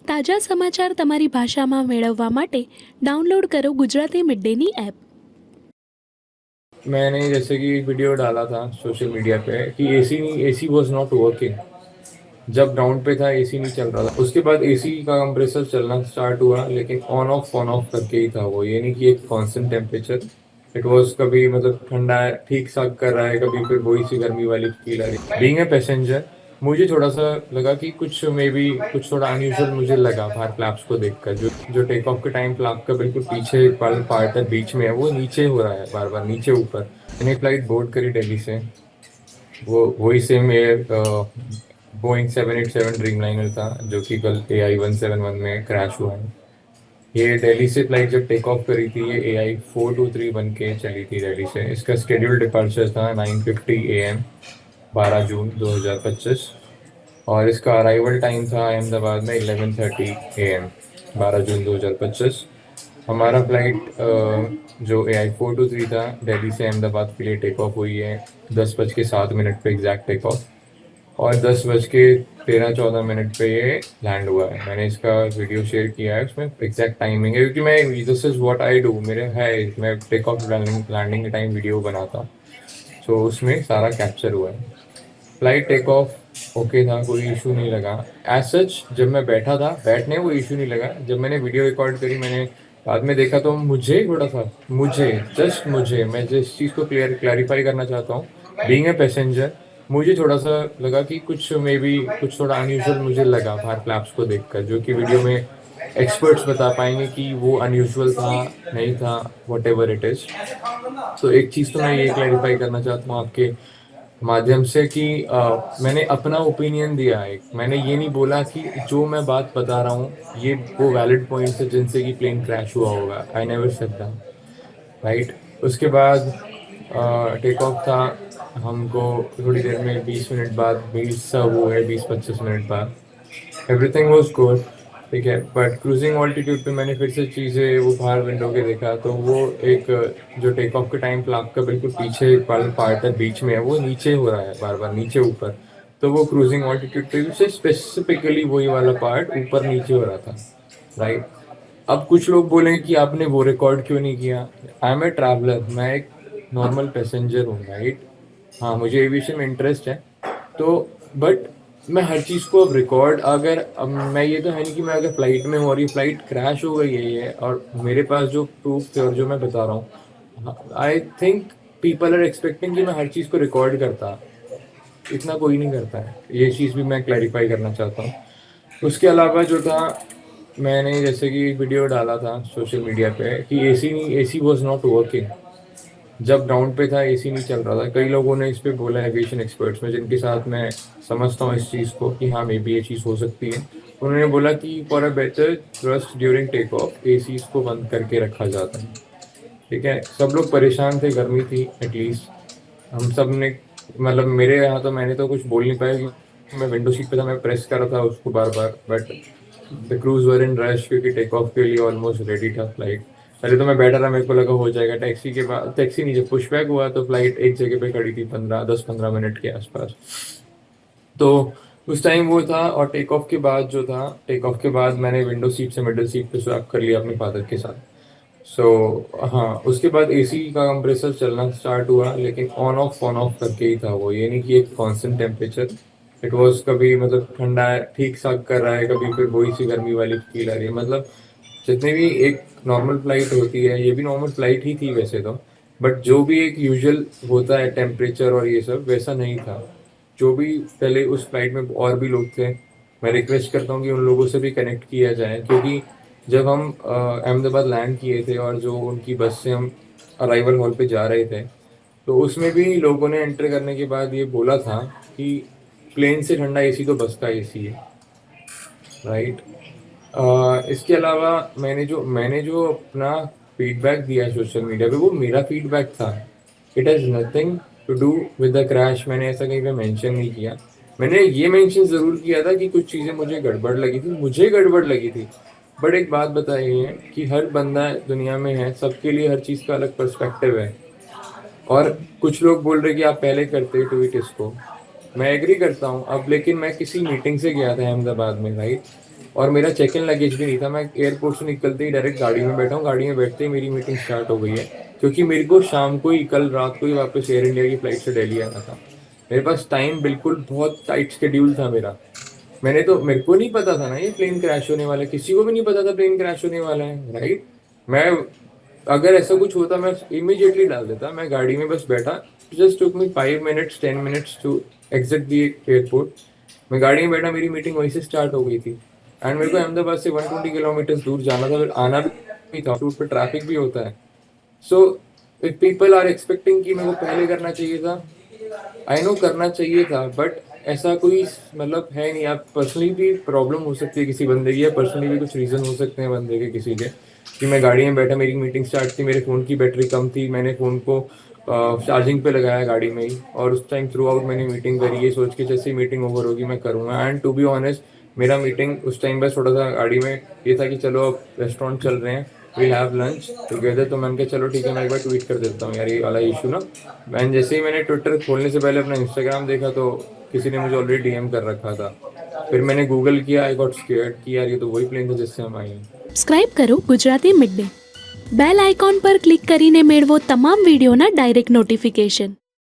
તાજા સમાચાર તમારી ભાષામાં મેળવવા માટે ડાઉનલોડ કરો ગુજરાતી મિડ ડેની એપ। मैंने जैसे कि एक वीडियो डाला था सोशल मीडिया पे कि एसी वॉज नॉट वर्किंग। जब ग्राउंड पे था एसी नहीं चल रहा था, उसके बाद एसी का कंप्रेसर चलना स्टार्ट हुआ, लेकिन ऑन ऑफ करके ही था वो, ये नहीं कि एक कांस्टेंट टेम्परेचर। इट वाज कभी मतलब ठंडा है ठीक सा कर रहा है, कभी फिर वही सी गर्मी वाली फील आ रही है। बीइंग ए पैसेंजर मुझे थोड़ा सा लगा कि कुछ मे बी कुछ थोड़ा अनयूजुअल मुझे लगा बाहर फ्लैप्स को देखकर। जो टेक ऑफ के टाइम फ्लैप का बिल्कुल पीछे पार्ट है, बीच में है, वो नीचे हो रहा है बार बार, नीचे ऊपर। मैंने फ्लाइट बोर्ड करी दिल्ली से, वो वही सेम एयर बोइंग 787 ड्रीमलाइनर था जो कि कल AI-171 में क्रैश हुआ है। ये दिल्ली से फ्लाइट जब टेक ऑफ करी थी, ये AI-423 बन के चली थी दिल्ली से। इसका शेड्यूल डिपार्चर था 9:50 AM 12 जून 2025, और इसका अराइवल टाइम था अहमदाबाद में 11:30 AM 12 जून 2025। हमारा फ्लाइट जो AI-423 था दिल्ली से अहमदाबाद के लिए टेक ऑफ हुई है 10:07 पे एग्जैक्ट टेक ऑफ, और 10:13-14 पे ये लैंड हुआ है। मैंने इसका वीडियो शेयर किया है, उसमें एग्जैक्ट टाइमिंग है, क्योंकि मैं this is what I do, मेरे है मैं टेक ऑफ लैंडिंग के टाइम वीडियो बनाता हूँ, सो उसमें सारा कैप्चर हुआ है। फ्लाइट टेक ऑफ ओके था, कोई इशू नहीं लगा एज सच। जब मैं बैठा था, बैठने वो इशू नहीं लगा। जब मैंने वीडियो रिकॉर्ड करी, मैंने बाद में देखा, तो मुझे मैं जिस चीज़ को क्लैरिफाई करना चाहता हूँ, बीइंग ए पैसेंजर मुझे थोड़ा सा लगा कि कुछ मे बी कुछ थोड़ा अनयूजुअल मुझे लगा बाहर फ्लैप्स को देखकर, जो कि वीडियो में एक्सपर्ट्स बता पाएंगे कि वो अनयूजुअल था नहीं था, वट एवर इट इज़। तो एक चीज़ तो मैं ये क्लैरिफाई करना चाहता हूँ आपके माध्यम से कि मैंने अपना ओपिनियन दिया है। मैंने ये नहीं बोला कि जो मैं बात बता रहा हूँ ये वो वैलिड पॉइंट्स है जिनसे कि प्लेन क्रैश हुआ होगा। I never said that, right. उसके बाद टेक ऑफ था, हमको थोड़ी देर में 20 मिनट बाद, 20-25 मिनट बाद एवरीथिंग वाज गुड, ठीक है। बट क्रूजिंग ऑल्टीट्यूड पे मैंने फिर से चीज़ें वो बाहर विंडो के देखा, तो वो एक जो टेक ऑफ के टाइम फ्लैप का बिल्कुल पीछे पार्ट है, बीच में है, वो नीचे हो रहा है बार बार, नीचे ऊपर। तो वो क्रूजिंग ऑल्टीट्यूड पे से स्पेसिफिकली वही वाला पार्ट ऊपर नीचे हो रहा था, राइट। अब कुछ लोग बोलेंगे कि आपने वो रिकॉर्ड क्यों नहीं किया। आई एम ए ट्रैवलर, मैं एक नॉर्मल पैसेंजर हूँ, राइट। हाँ, मुझे एविएशन में इंटरेस्ट है, तो बट मैं हर चीज़ को अब रिकॉर्ड, अगर अब मैं ये तो है नहीं कि मैं अगर फ्लाइट में हूँ और ये फ्लाइट क्रैश हो गई है ये, और मेरे पास जो प्रूफ थे और जो मैं बता रहा हूँ, I think people are expecting कि मैं हर चीज़ को रिकॉर्ड करता। इतना कोई नहीं करता है, ये चीज़ भी मैं क्लैरिफाई करना चाहता हूँ। उसके अलावा जो था, मैंने जैसे कि एक वीडियो डाला था सोशल मीडिया पे कि एसी वॉज नॉट वर्किंग। जब ग्राउंड पे था एसी नहीं चल रहा था। कई लोगों ने इस पे बोला, एविएशन एक्सपर्ट्स में जिनके साथ मैं समझता हूँ इस चीज़ को कि हाँ मे बी ये चीज़ हो सकती है, उन्होंने बोला कि for a better trust during take off AC को बंद करके रखा जाता है, ठीक है। सब लोग परेशान थे, गर्मी थी एटलीस्ट, हम सब ने, मतलब मेरे यहाँ तो मैंने तो कुछ बोल नहीं पाया क्योंकि मैं विंडो सीट पे था, मैं प्रेस कर रहा था उसको बार बार। But the cruise were in rush, क्योंकि टेक ऑफ के लिए ऑलमोस्ट रेडी था फ्लाइट। पहले तो मैं बैठा रहा, मेरे को लगा हो जाएगा। टैक्सी के बाद, टैक्सी नहीं, जब पुशबैक हुआ तो फ्लाइट एक जगह पे खड़ी थी 10-15 मिनट के आसपास। तो उस टाइम वो था, और टेक ऑफ के बाद जो था, टेक ऑफ के बाद मैंने विंडो सीट से मिडिल सीट पे स्वैप कर लिया अपने फादर के साथ। हाँ, उसके बाद एसी का कंप्रेसर चलना स्टार्ट हुआ, लेकिन ऑन ऑफ करके ही था वो, ये नहीं कि एक कांस्टेंट टेम्परेचर। इट वाज कभी मतलब ठंडा है ठीक सा कर रहा है, कभी फिर वही सी गर्मी वाली फील आ रही है। मतलब जितने भी एक नॉर्मल फ्लाइट होती है, ये भी नॉर्मल फ्लाइट ही थी वैसे तो, बट जो भी एक यूजुअल होता है टेम्परेचर और ये सब, वैसा नहीं था। जो भी पहले उस फ्लाइट में और भी लोग थे, मैं रिक्वेस्ट करता हूँ कि उन लोगों से भी कनेक्ट किया जाए, क्योंकि जब हम अहमदाबाद लैंड किए थे और जो उनकी बस से हम अराइवल हॉल पे जा रहे थे, तो उसमें भी लोगों ने एंटर करने के बाद ये बोला था कि प्लेन से ठंडा एसी तो बस का एसी है, राइट। इसके अलावा मैंने जो अपना फीडबैक दिया सोशल मीडिया पे, वो मेरा फीडबैक था। It has nothing to do with the crash. मैंने ऐसा कहीं पे मेंशन नहीं किया। मैंने ये मेंशन ज़रूर किया था कि कुछ चीज़ें मुझे गड़बड़ लगी थी। बट एक बात बताइए कि हर बंदा दुनिया में है, सबके लिए हर चीज़ का अलग पर्सपेक्टिव है। और कुछ लोग बोल रहे कि आप पहले करते ट्वीट इसको, मैं एग्री करता हूँ अब, लेकिन मैं किसी मीटिंग से गया था अहमदाबाद में, राइट। और मेरा चेक इन लगेज भी नहीं था। मैं एयरपोर्ट से निकलते ही डायरेक्ट गाड़ी में बैठा हूँ, गाड़ी में बैठते ही मेरी मीटिंग स्टार्ट हो गई है, क्योंकि मेरे को शाम को ही, कल रात को ही वापस एयर इंडिया की फ्लाइट से दिल्ली आना था। मेरे पास टाइम बिल्कुल बहुत टाइट शेड्यूल था मेरा। मेरे को नहीं पता था ना ये प्लेन क्रैश होने वाला है, किसी को भी नहीं पता था प्लेन क्रैश होने वाला है, राइट। मैं अगर ऐसा कुछ होता मैं इमीडिएटली डाल देता। मैं गाड़ी में बस बैठा, just took me 5 minutes 10 minutes to exit the airport. मैं गाड़ी में बैठा, मेरी मीटिंग वहीं से स्टार्ट हो गई थी। एंड मेरे को अहमदाबाद से 120 किलोमीटर दूर जाना था, फिर आना भी था, रूट पे ट्रैफिक भी होता है। So if people are expecting कि मेरे को पहले करना चाहिए था, आई नो करना चाहिए था, बट ऐसा कोई मतलब है नहीं। आप पर्सनली भी प्रॉब्लम हो सकती है किसी बंदे की, या पर्सनली भी कुछ रीज़न हो सकते हैं बंदे के किसी के, कि मैं गाड़ी में बैठा, मेरी मीटिंग स्टार्ट थी, मेरे फ़ोन की बैटरी कम थी, मैंने फ़ोन को चार्जिंग पे लगाया गाड़ी में ही, और उस टाइम थ्रू आउट मैंने मीटिंग करी, ये सोच के जैसे ही मीटिंग ओवर होगी मैं करूँगा। एंड टू बी ऑनेस्ट, मेरा मीटिंग उस टाइम बस थोड़ा सा गाड़ी में ये था कि चलो अब रेस्टोरेंट चल रहे हैं, वील हैव लंच टुगेदर। तो मैंने कहा चलो ठीक है, मैं एक बार ट्वीट कर देता हूँ यार ये वाला इशू ना। मैंने जैसे ही मैंने ट्विटर खोलने से पहले अपना इंस्टाग्राम देखा तो किसी ने मुझे ऑलरेडी डीएम कर रखा था। फिर मैंने गूगल किया, आई गॉट स्केयर्ड कि यार ये तो वही प्लेन था जिससे हम आए हैं। સબસ્ક્રાઇબ કરો Gujarati mid day. Bell icon પર ક્લિક કરીને મેળવો તમામ વિડીયોના ડાયરેક્ટ નોટિફિકેશન.